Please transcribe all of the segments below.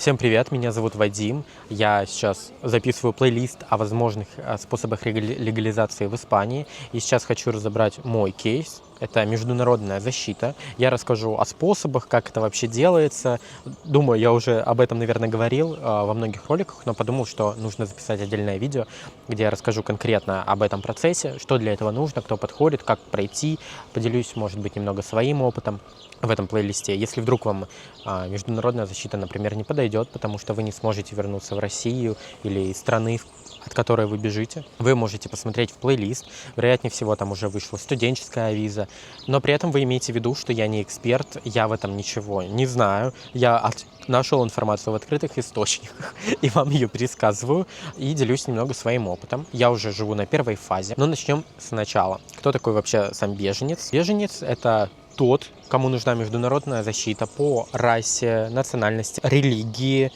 Всем привет, меня зовут Вадим. Я сейчас записываю плейлист о возможных способах легализации в Испании. И сейчас хочу разобрать мой кейс. Это международная защита. Я расскажу о способах, как это вообще делается. Думаю, я уже об этом, наверное, говорил во многих роликах, но подумал, что нужно записать отдельное видео, где я расскажу конкретно об этом процессе, что для этого нужно, кто подходит, как пройти. Поделюсь, может быть, немного своим опытом в этом плейлисте. Если вдруг вам международная защита, например, не подойдет, потому что вы не сможете вернуться в Россию или из страны, от которой вы бежите, вы можете посмотреть в плейлист. Вероятнее всего, там уже вышла студенческая виза. Но при этом вы имеете в виду, что я не эксперт, я в этом ничего не знаю. Я нашел информацию в открытых источниках и вам ее пересказываю и делюсь немного своим опытом. Я уже живу на первой фазе, но начнем сначала. Кто такой вообще сам беженец? Беженец — это тот, кому нужна международная защита по расе, национальности, религии,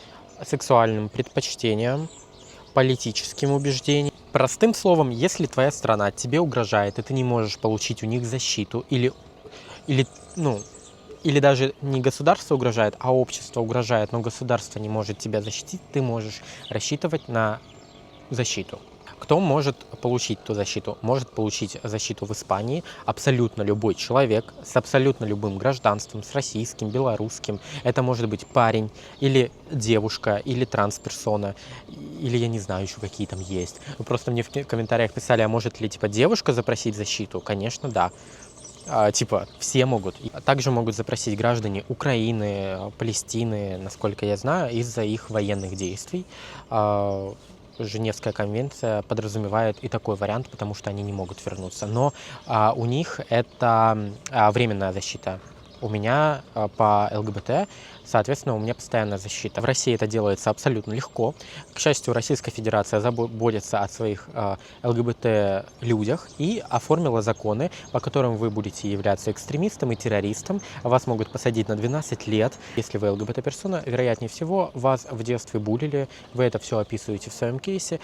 сексуальным предпочтениям, политическим убеждениям. Простым словом, если твоя страна тебе угрожает, и ты не можешь получить у них защиту, или даже не государство угрожает, а общество угрожает, но государство не может тебя защитить, ты можешь рассчитывать на защиту. Кто может получить ту защиту? Может получить защиту в Испании абсолютно любой человек с абсолютно любым гражданством, с российским, белорусским. Это может быть парень или девушка, или трансперсона, или я не знаю еще какие там есть. Вы просто мне в комментариях писали, а может ли девушка запросить защиту? Конечно, да. Все могут. Также могут запросить граждане Украины, Палестины, насколько я знаю, из-за их военных действий. Женевская конвенция подразумевает и такой вариант, потому что они не могут вернуться. Но у них это временная защита. У меня по ЛГБТ, соответственно, у меня постоянная защита. В России это делается абсолютно легко. К счастью, Российская Федерация заботится о своих ЛГБТ-людях и оформила законы, по которым вы будете являться экстремистом и террористом. Вас могут посадить на 12 лет. Если вы ЛГБТ-персона, вероятнее всего, вас в детстве булили. Вы это все описываете в своем кейсе,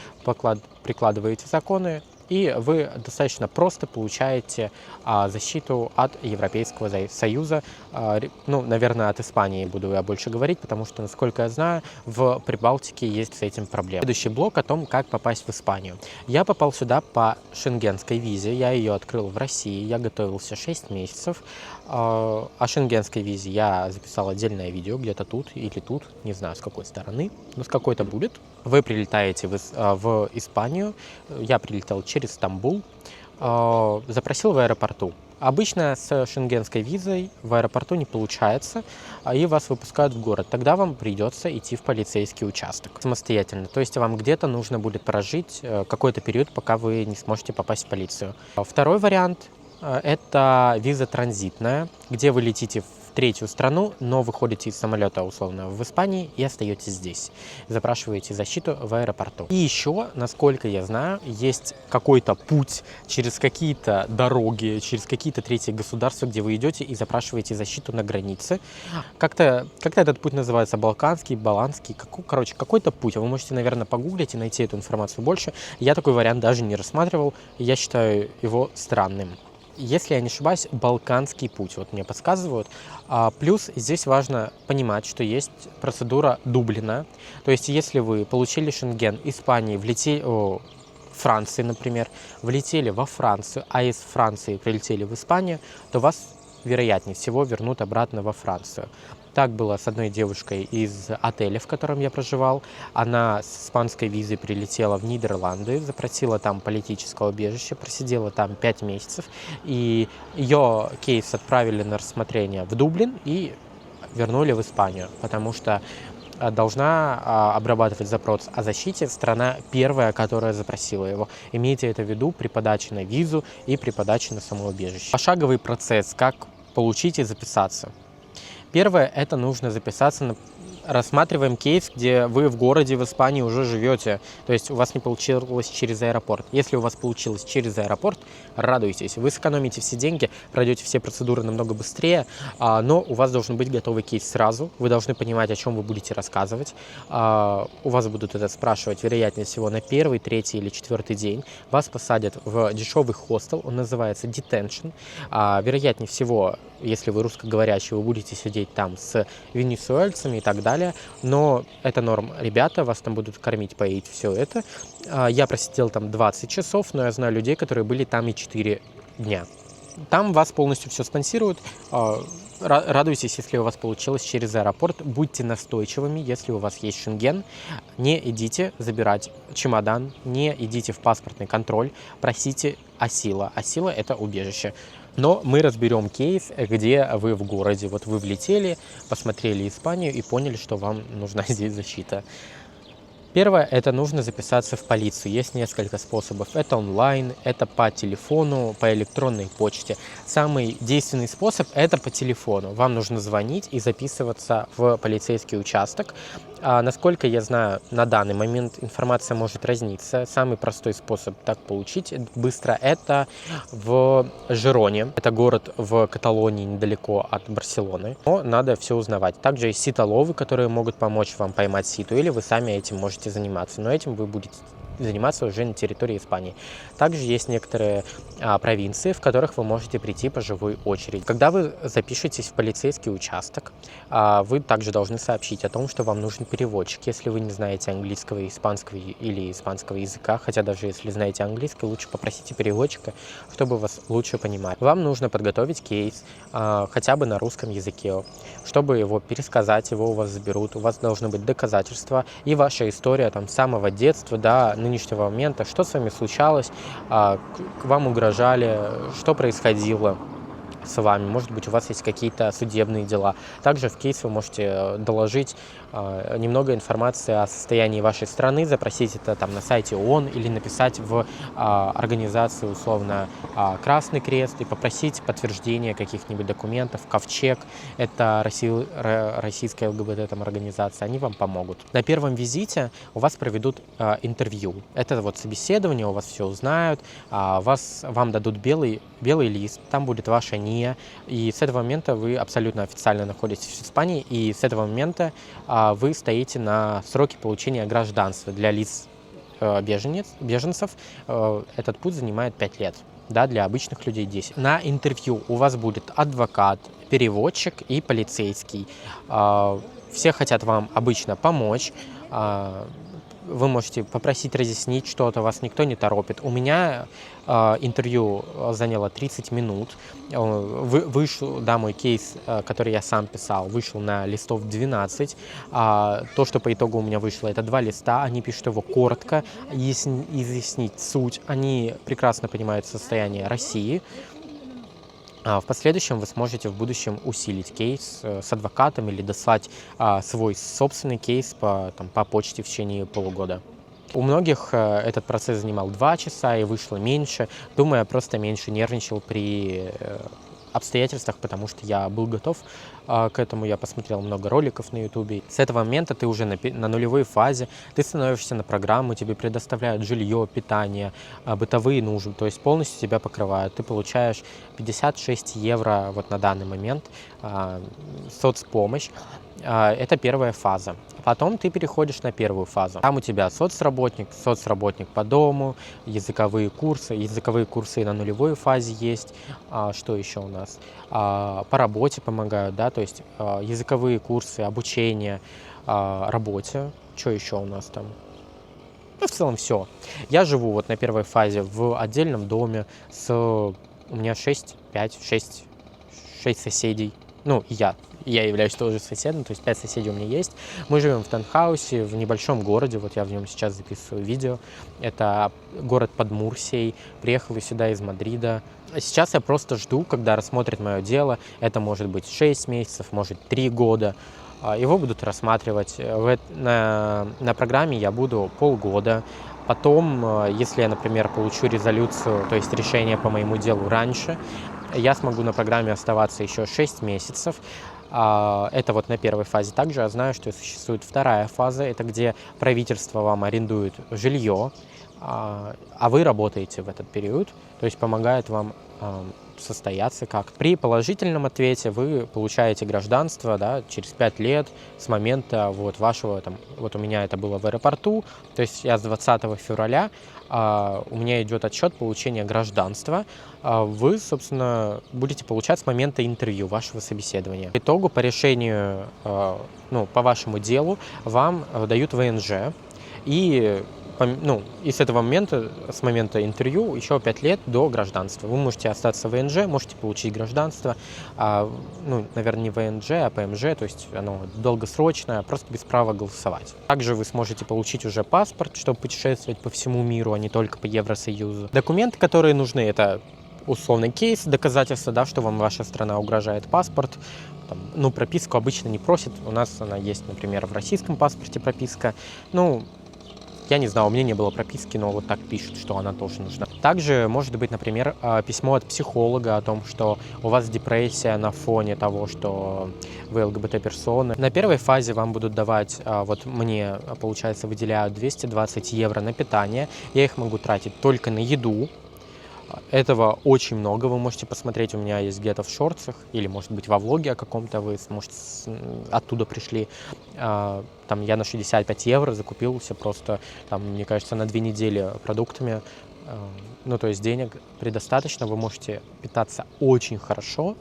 прикладываете законы, и вы достаточно просто получаете защиту от Европейского Союза. Наверное, от Испании буду я больше говорить, потому что, насколько я знаю, в Прибалтике есть с этим проблемы. Следующий блок о том, как попасть в Испанию. Я попал сюда по шенгенской визе. Я ее открыл в России. Я готовился 6 месяцев. О шенгенской визе я записал отдельное видео, где-то тут или тут, не знаю с какой стороны, но с какой-то будет. Вы прилетаете в Испанию. Я прилетел через Стамбул, запросил в аэропорту. Обычно с шенгенской визой в аэропорту не получается, и вас выпускают в город. Тогда вам придется идти в полицейский участок самостоятельно. То есть вам где-то нужно будет прожить какой-то период, пока вы не сможете попасть в полицию. Второй вариант – это виза транзитная, где вы летите в третью страну, но выходите из самолета, условно, в Испании и остаетесь здесь. Запрашиваете защиту в аэропорту. И еще, насколько я знаю, есть какой-то путь через какие-то дороги, через какие-то третьи государства, где вы идете и запрашиваете защиту на границе. Как-то этот путь называется балканский, баланский, какой-то путь. Вы можете, наверное, погуглить и найти эту информацию больше. Я такой вариант даже не рассматривал, и я считаю его странным. Если я не ошибаюсь, балканский путь, вот мне подсказывают. Плюс здесь важно понимать, что есть процедура Дублина. То есть если вы получили Шенген Испании, Франции, например, влетели во Францию, а из Франции прилетели в Испанию, то вас, вероятнее всего, вернут обратно во Францию. Так было с одной девушкой из отеля, в котором я проживал. Она с испанской визой прилетела в Нидерланды, запросила там политическое убежище, просидела там 5 месяцев. И ее кейс отправили на рассмотрение в Дублин и вернули в Испанию, потому что должна обрабатывать запрос о защите страна первая, которая запросила его. Имейте это в виду при подаче на визу и при подаче на самоубежище. Пошаговый процесс, как получить и записаться. Первое, это нужно записаться на... Рассматриваем кейс, где вы в городе в Испании уже живете, то есть у вас не получилось через аэропорт. Если у вас получилось через аэропорт, радуйтесь, вы сэкономите все деньги, пройдете все процедуры намного быстрее, но у вас должен быть готовый кейс сразу, вы должны понимать, о чем вы будете рассказывать. У вас будут это спрашивать, вероятнее всего, на первый, третий или четвертый день. Вас посадят в дешевый хостел, он называется detention. Вероятнее всего, если вы русскоговорящий, вы будете сидеть там с венесуэльцами и так далее. далее. Но это норм. Ребята, вас там будут кормить, поить, все это. Я просидел там 20 часов, но я знаю людей, которые были там и 4 дня. Там вас полностью все спонсируют. Радуйтесь, если у вас получилось через аэропорт. Будьте настойчивыми, если у вас есть Шенген. Не идите забирать чемодан, не идите в паспортный контроль, просите асила. Асила – это убежище. Но мы разберем кейс, где вы в городе. Вот вы влетели, посмотрели Испанию и поняли, что вам нужна здесь защита. Первое – это нужно записаться в полицию. Есть несколько способов. Это онлайн, это по телефону, по электронной почте. Самый действенный способ – это по телефону. Вам нужно звонить и записываться в полицейский участок. Насколько я знаю, на данный момент информация может разниться. Самый простой способ так получить быстро – это в Жироне. Это город в Каталонии, недалеко от Барселоны. Но надо все узнавать. Также есть ситоловы, которые могут помочь вам поймать ситу, или вы сами этим можете заниматься. Но этим вы будете заниматься уже на территории Испании. Также есть некоторые провинции, в которых вы можете прийти по живой очереди. Когда вы запишетесь в полицейский участок, вы также должны сообщить о том, что вам нужен переводчик. Если вы не знаете английского, испанского или испанского языка, хотя даже если знаете английский, лучше попросите переводчика, чтобы вас лучше понимать. Вам нужно подготовить кейс хотя бы на русском языке. Чтобы его пересказать, его у вас заберут. У вас должны быть доказательства и ваша история там, с самого детства до нынешнего момента, что с вами случалось, вам угрожали, что происходило с вами. Может быть, у вас есть какие-то судебные дела. Также в кейс вы можете доложить немного информации о состоянии вашей страны, запросить это там на сайте ООН или написать в организацию, условно, Красный Крест и попросить подтверждения каких-нибудь документов. Ковчег – это российская ЛГБТ там, организация, они вам помогут. На первом визите у вас проведут интервью. Это вот собеседование, у вас все узнают, вам дадут белый лист, там будет ваша НИА, и с этого момента вы абсолютно официально находитесь в Испании, и с этого момента вы стоите на сроке получения гражданства. Для лиц беженцев этот путь занимает 5 лет. Да, для обычных людей 10. На интервью у вас будет адвокат, переводчик и полицейский. Все хотят вам обычно помочь. Вы можете попросить разъяснить что-то, вас никто не торопит. У меня интервью заняло 30 минут. Вышел, да, мой кейс, который я сам писал, вышел на листов 12. То, что по итогу у меня вышло, это 2 листа. Они пишут его коротко, изъяснить суть. Они прекрасно понимают состояние России. В последующем вы сможете в будущем усилить кейс с адвокатом или дослать свой собственный кейс по почте в течение полугода. У многих этот процесс занимал 2 часа и вышло меньше. Думаю, я просто меньше нервничал при обстоятельствах, потому что я был готов к этому, я посмотрел много роликов на ютубе. С этого момента ты уже на нулевой фазе, ты становишься на программу, тебе предоставляют жилье, питание, бытовые нужды, то есть полностью тебя покрывают. Ты получаешь 56 евро вот на данный момент, соцпомощь. Это первая фаза. Потом ты переходишь на первую фазу. Там у тебя соцработник по дому, языковые курсы и на нулевой фазе есть. Что еще у нас? По работе помогают, да, то есть языковые курсы, обучение, работе. Что еще у нас там? Ну, в целом все. Я живу вот на первой фазе в отдельном доме у меня 6 соседей. Ну, я являюсь тоже соседом, то есть 5 соседей у меня есть. Мы живем в таунхаусе в небольшом городе, вот я в нем сейчас записываю видео. Это город под Мурсией, приехал я сюда из Мадрида. Сейчас я просто жду, когда рассмотрят мое дело. Это может быть 6 месяцев, может 3 года. Его будут рассматривать. На программе я буду полгода. Потом, если я, например, получу резолюцию, то есть решение по моему делу раньше, я смогу на программе оставаться еще 6 месяцев. Это вот на первой фазе. Также я знаю, что существует вторая фаза, это где правительство вам арендует жилье, а вы работаете в этот период, то есть помогает вам состояться как. При положительном ответе вы получаете гражданство, да, через 5 лет с момента вот вашего, там, вот у меня это было в аэропорту, то есть я с 20 февраля, у меня идет отсчет получения гражданства, вы, собственно, будете получать с момента интервью, вашего собеседования. По итогу, по решению, ну, по вашему делу, вам дают ВНЖ, и и с этого момента, с момента интервью, еще 5 лет до гражданства. Вы можете остаться в ВНЖ, можете получить гражданство, наверное, не ВНЖ, а ПМЖ, то есть оно долгосрочное, просто без права голосовать. Также вы сможете получить уже паспорт, чтобы путешествовать по всему миру, а не только по Евросоюзу. Документы, которые нужны, это условный кейс, доказательство, да, что вам ваша страна угрожает, паспорт. Прописку обычно не просят, у нас она есть, например, в российском паспорте прописка. Я не знаю, у меня не было прописки, но вот так пишут, что она тоже нужна. Также может быть, например, письмо от психолога о том, что у вас депрессия на фоне того, что вы ЛГБТ-персоны. На первой фазе вам будут давать, вот мне, получается, выделяют 220 евро на питание. Я их могу тратить только на еду. Этого очень много, вы можете посмотреть, у меня есть где-то в шортсах, или, может быть, во влоге о каком-то вы, может, оттуда пришли. Там я на 65 евро закупился просто, мне кажется, на 2 недели продуктами. То есть денег предостаточно, вы можете питаться очень хорошо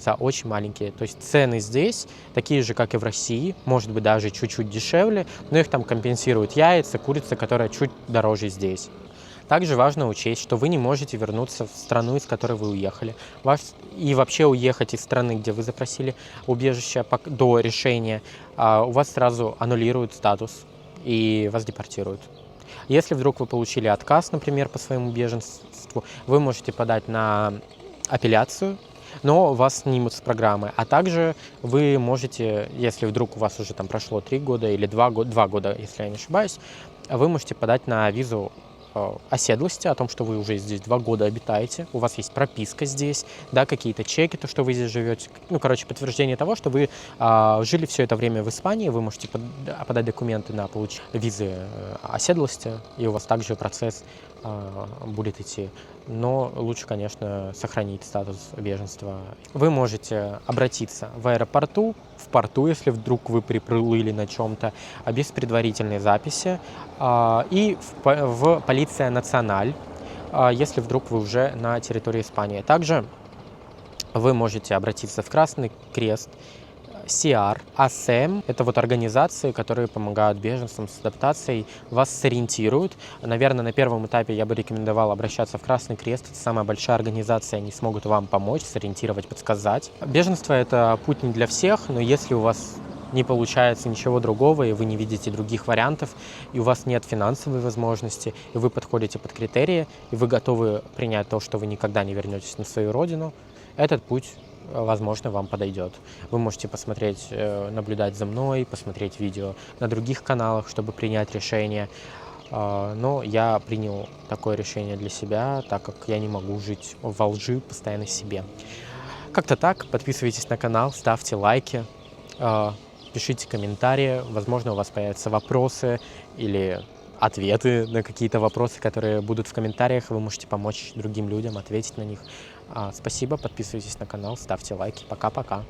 за очень маленькие. То есть цены здесь такие же, как и в России, может быть, даже чуть-чуть дешевле, но их там компенсируют яйца, курица, которая чуть дороже здесь. Также важно учесть, что вы не можете вернуться в страну, из которой вы уехали. И вообще уехать из страны, где вы запросили убежище до решения, у вас сразу аннулируют статус и вас депортируют. Если вдруг вы получили отказ, например, по своему беженству, вы можете подать на апелляцию, но вас снимут с программы. А также вы можете, если вдруг у вас уже там прошло 3 года или 2 года, если я не ошибаюсь, вы можете подать на визу оседлости, о том, что вы уже здесь 2 года обитаете, у вас есть прописка здесь, да, какие-то чеки, то, что вы здесь живете, подтверждение того, что вы жили все это время в Испании, вы можете подать документы на получение визы оседлости, и у вас также процесс будет идти. Но лучше, конечно, сохранить статус беженства. Вы можете обратиться в аэропорту, в порту, если вдруг вы приплыли на чем-то, без предварительной записи, и в полиция националь, если вдруг вы уже на территории Испании. Также вы можете обратиться в Красный Крест, СИАР, АСЭМ. Это вот организации, которые помогают беженцам с адаптацией, вас сориентируют. Наверное, на первом этапе я бы рекомендовал обращаться в Красный Крест. Это самая большая организация, они смогут вам помочь, сориентировать, подсказать. Беженство — это путь не для всех, но если у вас не получается ничего другого, и вы не видите других вариантов, и у вас нет финансовой возможности, и вы подходите под критерии, и вы готовы принять то, что вы никогда не вернетесь на свою родину, этот путь, возможно, вам подойдет. Вы можете посмотреть, наблюдать за мной, посмотреть видео на других каналах, чтобы принять решение. Но я принял такое решение для себя, так как я не могу жить во лжи постоянно себе. Как-то так. Подписывайтесь на канал, ставьте лайки, пишите комментарии. Возможно, у вас появятся вопросы или ответы на какие-то вопросы, которые будут в комментариях. Вы можете помочь другим людям ответить на них. Спасибо, подписывайтесь на канал, ставьте лайки. Пока-пока.